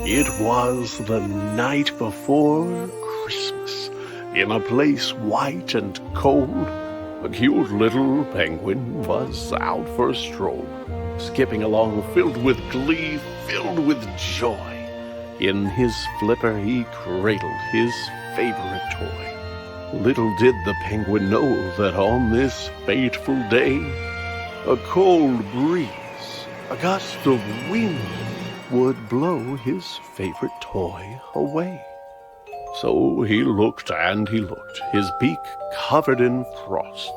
It was the night before Christmas. In a place white and cold, a cute little penguin was out for a stroll, skipping along filled with glee, filled with joy. In his flipper he cradled his favorite toy. Little did the penguin know that on this fateful day, a cold breeze, a gust of wind, would blow his favorite toy away. So he looked and he looked, his beak covered in frost.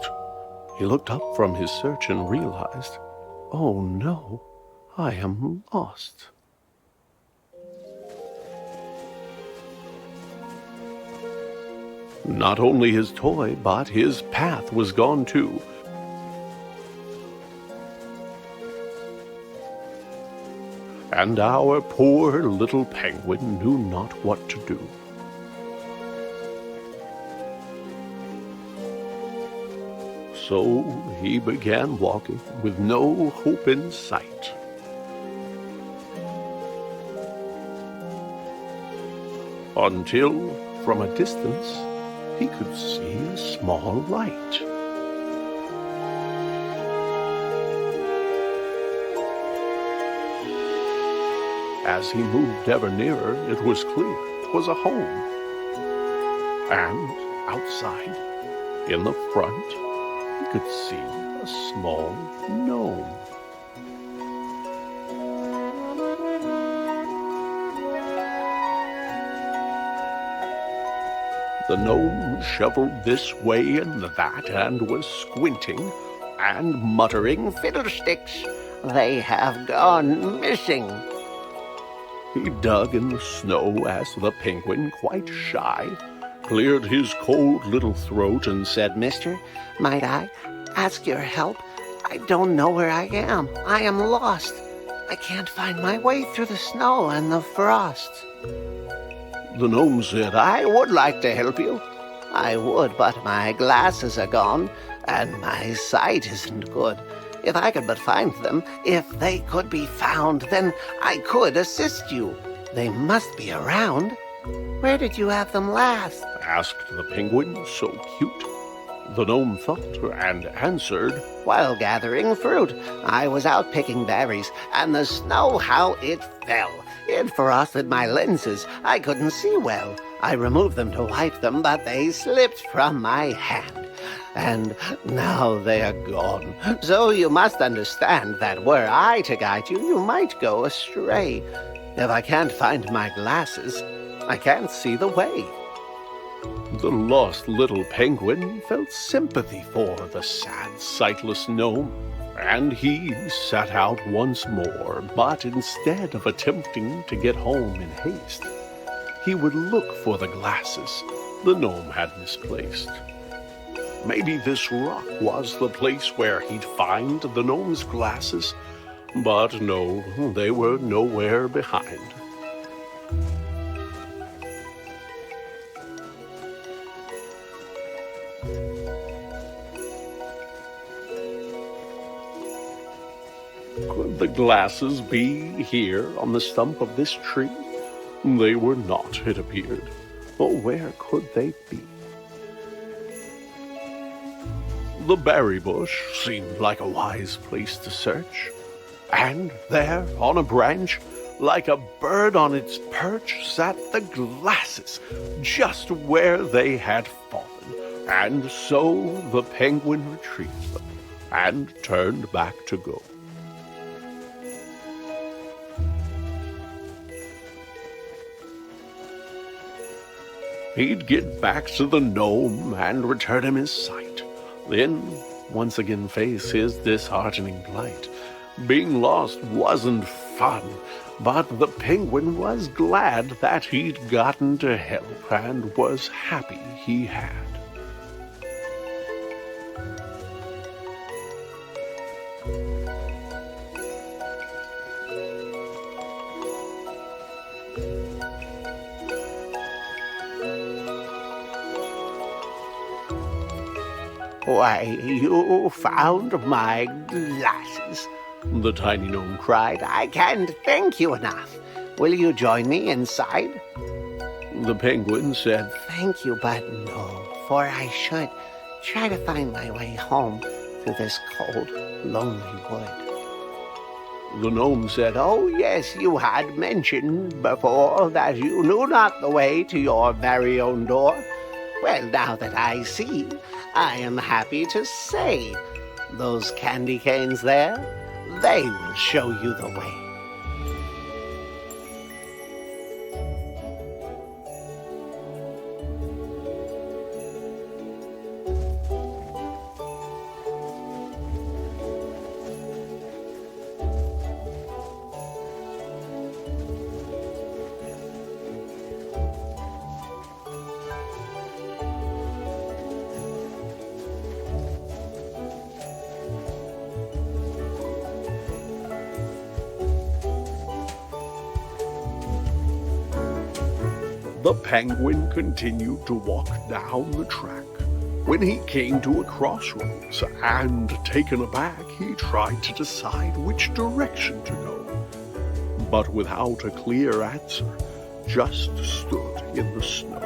He looked up from his search and realized, oh no, I am lost. Not only his toy, but his path was gone too. And our poor little penguin knew not what to do. So he began walking with no hope in sight. Until, from a distance, he could see a small light. As he moved ever nearer, it was clear 'twas a home. And outside, in the front, he could see a small gnome. The gnome shoveled this way and that, and was squinting and muttering, "Fiddlesticks! They have gone missing." He dug in the snow as the penguin, quite shy, cleared his cold little throat and said, "Mister, might I ask your help? I don't know where I am. I am lost. I can't find my way through the snow and the frost." The gnome said, "I would like to help you. I would, but my glasses are gone, and my sight isn't good. If I could but find them, if they could be found, then I could assist you. They must be around. Where did you have them last?" asked the penguin, so cute. The gnome thought and answered, "While gathering fruit, I was out picking berries, and the snow, how it fell! It frosted my lenses. I couldn't see well. I removed them to wipe them, but they slipped from my hand. And now they are gone. So you must understand that were I to guide you, you might go astray. If I can't find my glasses, I can't see the way." The lost little penguin felt sympathy for the sad, sightless gnome, and he set out once more, but instead of attempting to get home in haste, he would look for the glasses the gnome had misplaced. Maybe this rock was the place where he'd find the gnome's glasses, but no, they were nowhere behind. Could the glasses be here on the stump of this tree? They were not, it appeared. But where could they be? The berry bush seemed like a wise place to search. And there, on a branch, like a bird on its perch, sat the glasses, just where they had fallen. And so the penguin retrieved them and turned back to go. He'd get back to the gnome and return him his sight, then once again face his disheartening plight. Being lost wasn't fun, but the penguin was glad that he'd gotten to help and was happy he had. "Why, you found my glasses," the tiny gnome cried. "I can't thank you enough. Will you join me inside? The penguin said, Thank you, but no, for I should try to find my way home through this cold, lonely wood. The gnome said, Oh, yes, you had mentioned before that you knew not the way to your very own door. Well, now that I see, I am happy to say those candy canes there, they will show you the way. The penguin continued to walk down the track. When he came to a crossroads, and taken aback, he tried to decide which direction to go, but without a clear answer, just stood in the snow.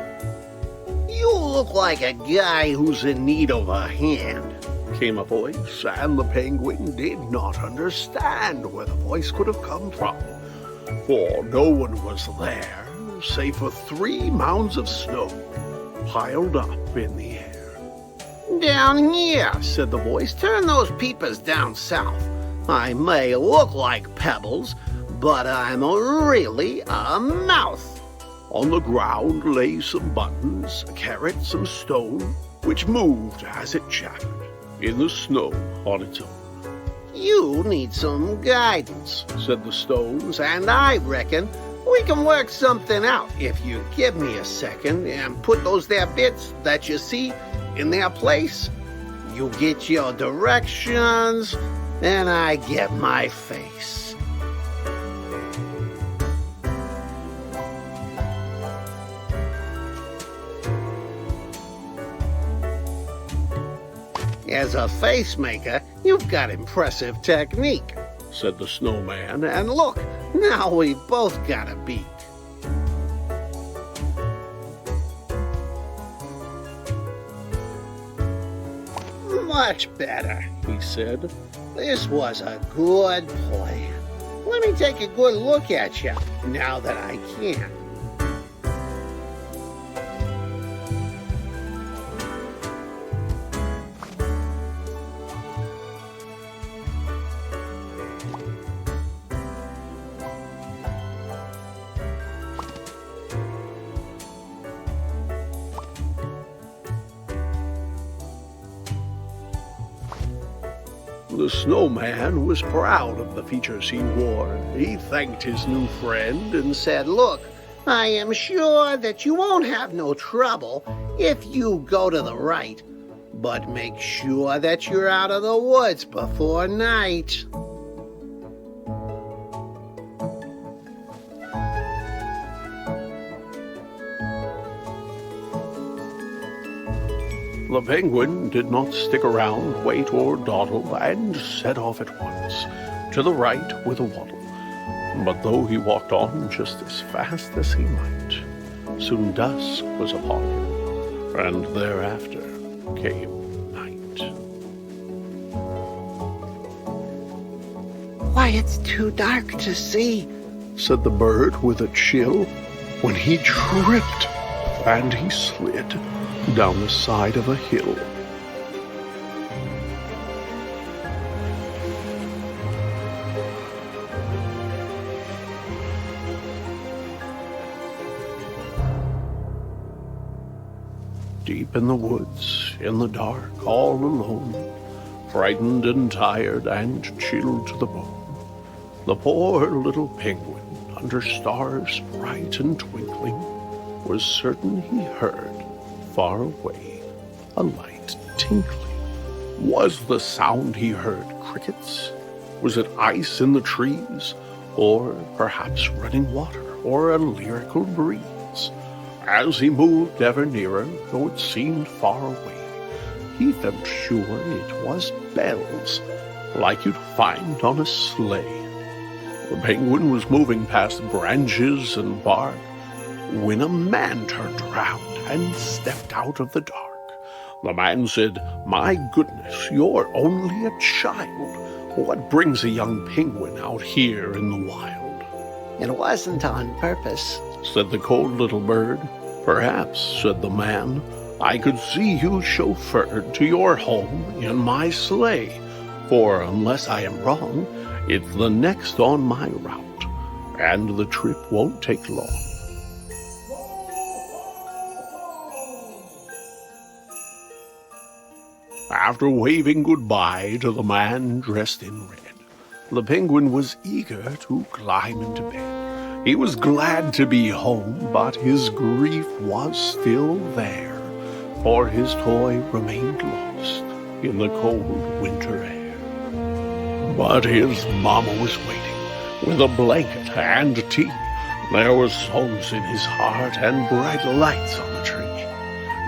You look like a guy who's in need of a hand, Came a voice, and the penguin did not understand where the voice could have come from, for no one was there save for 3 mounds of snow piled up in the air. Down here, said the voice. Turn those peepers down south. I may look like pebbles, but I'm really a mouse. On the ground lay some buttons, a carrot, some stone, which moved as it chattered in the snow on its own. You need some guidance, said the stones, and I reckon we can work something out if you give me a second and put those there bits that you see in their place. You get your directions, and I get my face. As a face maker, you've got impressive technique, said the snowman, and look, now we both got a beat. Much better, he said. This was a good plan. Let me take a good look at you, now that I can. The snowman was proud of the features he wore. He thanked his new friend and said, Look, I am sure that you won't have no trouble if you go to the right, but make sure that you're out of the woods before night. The penguin did not stick around, wait, or dawdle, and set off at once, to the right with a waddle. But though he walked on just as fast as he might, soon dusk was upon him, and thereafter came night. Why, it's too dark to see, said the bird with a chill, when he tripped and he slid down the side of a hill. Deep in the woods, in the dark, all alone, frightened and tired and chilled to the bone, the poor little penguin, under stars bright and twinkling, was certain he heard, far away, a light tinkling. Was the sound he heard crickets? Was it ice in the trees? Or perhaps running water, or a lyrical breeze? As he moved ever nearer, though it seemed far away, he felt sure it was bells, like you'd find on a sleigh. The penguin was moving past branches and bark when a man turned around and stepped out of the dark. The man said, "My goodness, you're only a child. What brings a young penguin out here in the wild?" "It wasn't on purpose," said the cold little bird. "Perhaps," said the man, "I could see you chauffeured to your home in my sleigh, for unless I am wrong, it's the next on my route, and the trip won't take long." After waving goodbye to the man dressed in red, the penguin was eager to climb into bed. He was glad to be home, but his grief was still there, for his toy remained lost in the cold winter air. But his mama was waiting with a blanket and tea. There were songs in his heart and bright lights on the tree.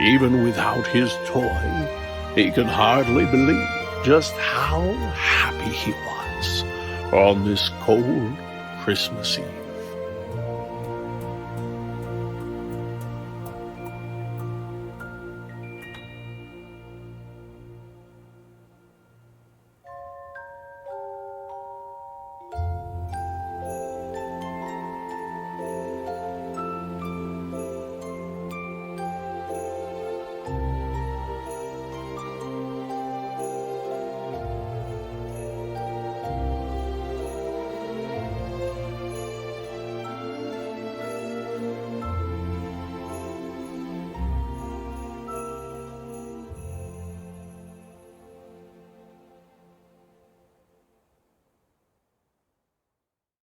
Even without his toy, he could hardly believe just how happy he was on this cold Christmas Eve.